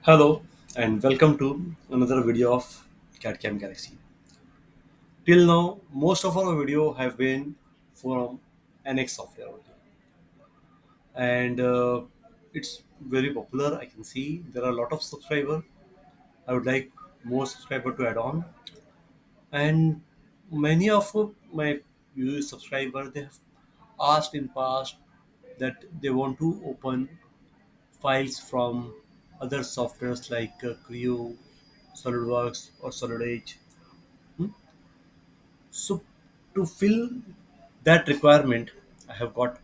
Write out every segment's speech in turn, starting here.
Hello and welcome to another video of CAD Galaxy. Till now, most of our video have been from NX software only, and it's very popular. I can see there are a lot of subscriber. I would like more subscriber to add on, and many of my subscriber they have asked in past that they want to open files from other softwares like Creo, Solidworks, or Solid Edge. So to fill that requirement, I have got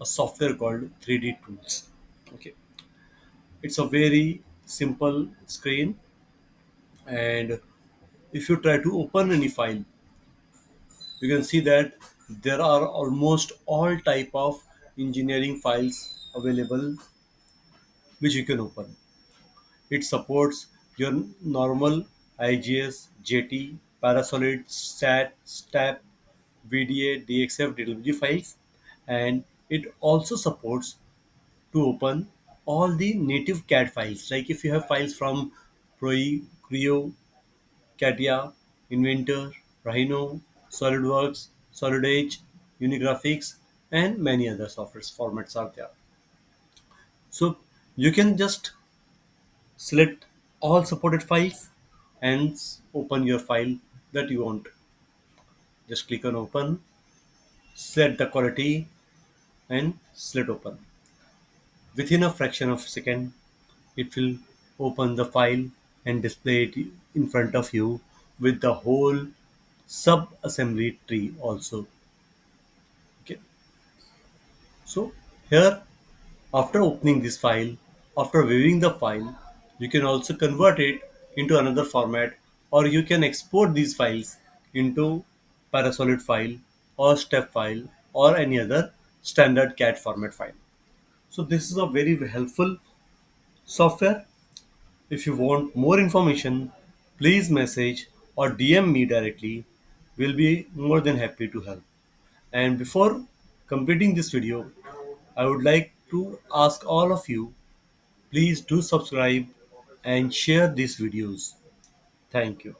a software called 3D Tools. Okay, it's a very simple screen, and if you try to open any file, you can see that there are almost all type of engineering files available which you can open. It supports your normal IGS, JT, Parasolid, STAT, STAP, VDA, DXF, DWG files, and it also supports to open all the native CAD files. Like if you have files from Creo, CATIA, Inventor, Rhino, Solidworks, Solid Edge, Unigraphics, and many other software formats are there. So you can just select all supported files and open your file that you want. Just click on open, set the quality and select open. Within a fraction of a second, it will open the file and display it in front of you with the whole sub-assembly tree also. Okay. So here, after opening this file, after viewing the file, you can also convert it into another format, or you can export these files into Parasolid file or step file or any other standard CAD format file. So this is a very helpful software. If you want more information, please message or DM me directly. We'll be more than happy to help. And before completing this video, I would like to ask all of you, please do subscribe and share these videos. Thank you.